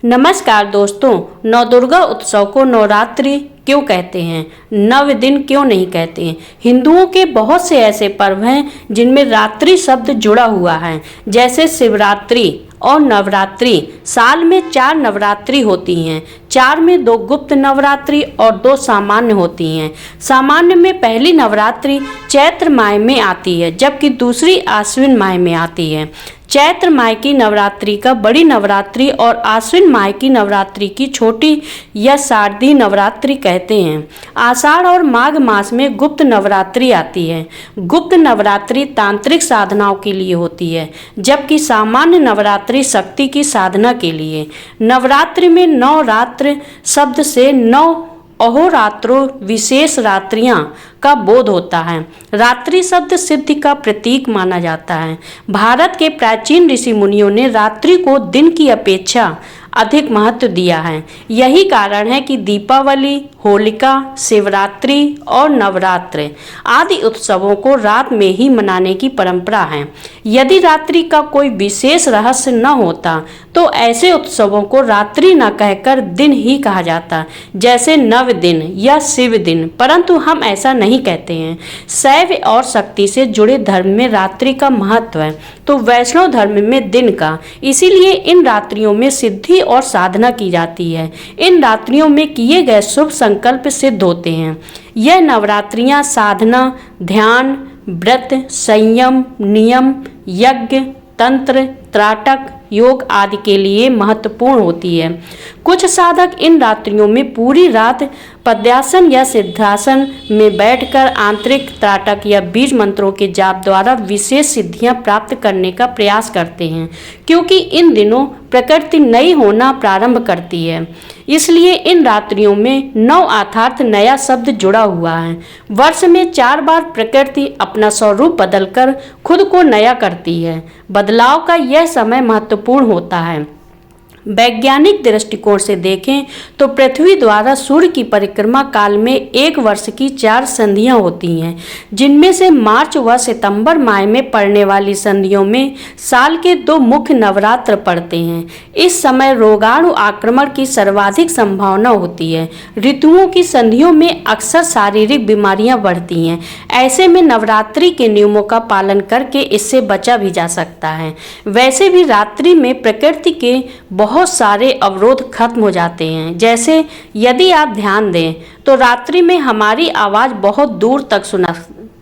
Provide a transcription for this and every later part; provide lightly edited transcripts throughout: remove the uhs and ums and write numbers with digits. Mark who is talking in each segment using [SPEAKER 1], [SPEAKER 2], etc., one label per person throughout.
[SPEAKER 1] नमस्कार दोस्तों, नवदुर्गा उत्सव को नवरात्रि क्यों कहते हैं, नव दिन क्यों नहीं कहते हैं। हिंदुओं के बहुत से ऐसे पर्व हैं जिनमें रात्रि शब्द जुड़ा हुआ है, जैसे शिवरात्रि और नवरात्रि। साल में 4 नवरात्रि होती हैं। 4 में 2 गुप्त नवरात्रि और 2 सामान्य होती हैं। सामान्य में पहली नवरात्रि चैत्र माह में आती है, जबकि दूसरी आश्विन माह में आती है। चैत्र माह की नवरात्रि का बड़ी नवरात्रि और आश्विन माह की नवरात्रि की छोटी या शारदीय नवरात्रि कहते हैं। आषाढ़ और माघ मास में गुप्त नवरात्रि आती है। गुप्त नवरात्रि तांत्रिक साधनाओं के लिए होती है, जबकि सामान्य नवरात्रि शक्ति की साधना के लिए। नवरात्रि में 9 रात्र शब्द से 9 अहोरात्रों विशेष रात्रियां का बोध होता है। रात्रि शब्द सिद्धि का प्रतीक माना जाता है। भारत के प्राचीन ऋषि मुनियों ने रात्रि को दिन की अपेक्षा अधिक महत्व दिया है। यही कारण है कि दीपावली, होलिका, शिवरात्रि और नवरात्र आदि उत्सवों को रात में ही मनाने की परंपरा है। यदि रात्रि का कोई विशेष रहस्य न होता तो ऐसे उत्सवों को रात्रि न कहकर दिन ही कहा जाता, जैसे नव दिन या शिव दिन, परंतु हम ऐसा नहीं कहते हैं। शैव और शक्ति से जुड़े धर्म में रात्रि का महत्व है, तो वैष्णव धर्म में दिन का। इसीलिए इन रात्रियों में सिद्धि और साधना की जाती है। इन रात्रियों में किए गए शुभ संकल्प सिद्ध होते हैं। यह नवरात्रियां साधना, ध्यान, व्रत, संयम, नियम, यज्ञ, तंत्र, त्राटक, योग आदि के लिए महत्वपूर्ण होती है। कुछ साधक इन रात्रियों में पूरी रात पद्यासन या सिद्धासन में बैठकर आंतरिक त्राटक या बीज मंत्रों के जाप द्वारा विशेष सिद्धियां प्राप्त करने का प्रयास करते हैं, क्योंकि इन दिनों प्रकृति नई होना प्रारंभ करती है। इसलिए इन रात्रियों में नव अर्थात नया शब्द जुड़ा हुआ है। वर्ष में 4 बार प्रकृति अपना स्वरूप बदलकर खुद को नया करती है। बदलाव का यह समय महत्वपूर्ण होता है। वैज्ञानिक दृष्टिकोण से देखें तो पृथ्वी द्वारा सूर्य की परिक्रमा काल में एक वर्ष की 4 संधियां होती हैं, जिनमें से मार्च व सितंबर माह में पड़ने वाली संधियों में साल के 2 मुख्य नवरात्र पड़ते हैं। इस समय रोगाणु आक्रमण की सर्वाधिक संभावना होती है। ऋतुओं की संधियों में अक्सर शारीरिक बीमारियां बढ़ती हैं। ऐसे में नवरात्रि के नियमों का पालन करके इससे बचा भी जा सकता है। वैसे भी रात्रि में प्रकृति के बहुत सारे अवरोध खत्म हो जाते हैं। जैसे यदि आप ध्यान दें तो रात्रि में हमारी आवाज़ बहुत दूर तक सुना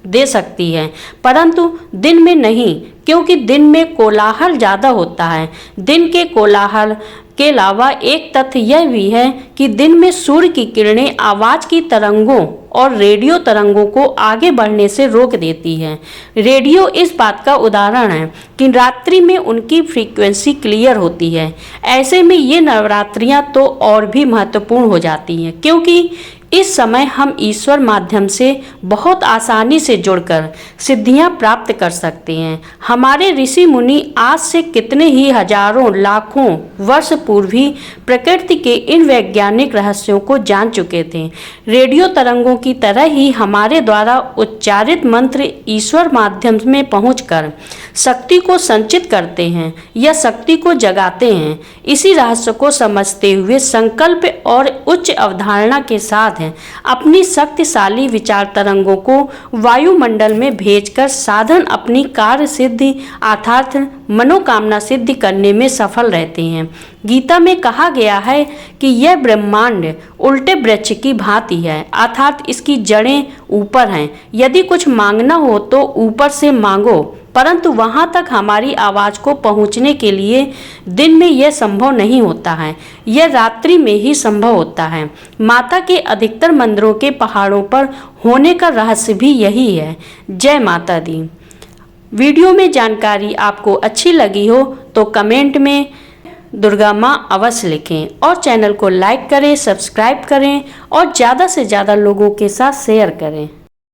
[SPEAKER 1] दे सकती है, परंतु दिन में नहीं, क्योंकि दिन में कोलाहल ज़्यादा होता है। दिन के कोलाहल के अलावा एक तथ्य यह भी है कि दिन में सूर्य की किरणें आवाज़ की तरंगों और रेडियो तरंगों को आगे बढ़ने से रोक देती है। रेडियो इस बात का उदाहरण है कि रात्रि में उनकी फ्रीक्वेंसी क्लियर होती है। ऐसे में ये नवरात्रियां तो और भी महत्वपूर्ण हो जाती हैं, क्योंकि इस समय हम ईश्वर माध्यम से बहुत आसानी से जुड़कर सिद्धियां प्राप्त कर सकते हैं। हमारे ऋषि मुनि आज से कितने ही हजारों लाखों वर्ष पूर्व ही प्रकृति के इन वैज्ञानिक रहस्यों को जान चुके थे। रेडियो तरंगों की तरह ही हमारे द्वारा उच्चारित मंत्र ईश्वर माध्यम में पहुंचकर शक्ति को संचित करते हैं या शक्ति को जगाते हैं। इसी रहस्य को समझते हुए संकल्प और उच्च अवधारणा के साथ अपनी शक्तिशाली विचार तरंगों को वायुमंडल में भेजकर साधन अपनी कार्य सिद्धि अर्थात मनोकामना सिद्धि करने में सफल रहते हैं। गीता में कहा गया है कि यह ब्रह्मांड उल्टे वृक्ष की भांति है, अर्थात इसकी जड़ें ऊपर हैं। यदि कुछ मांगना हो तो ऊपर से मांगो, परंतु वहां तक हमारी आवाज़ को पहुंचने के लिए दिन में यह संभव नहीं होता है, यह रात्रि में ही संभव होता है। माता के अधिकतर मंदिरों के पहाड़ों पर होने का रहस्य भी यही है। जय माता दी। वीडियो में जानकारी आपको अच्छी लगी हो तो कमेंट में दुर्गा माँ अवश्य लिखें और चैनल को लाइक करें, सब्सक्राइब करें और ज़्यादा से ज़्यादा लोगों के साथ शेयर करें।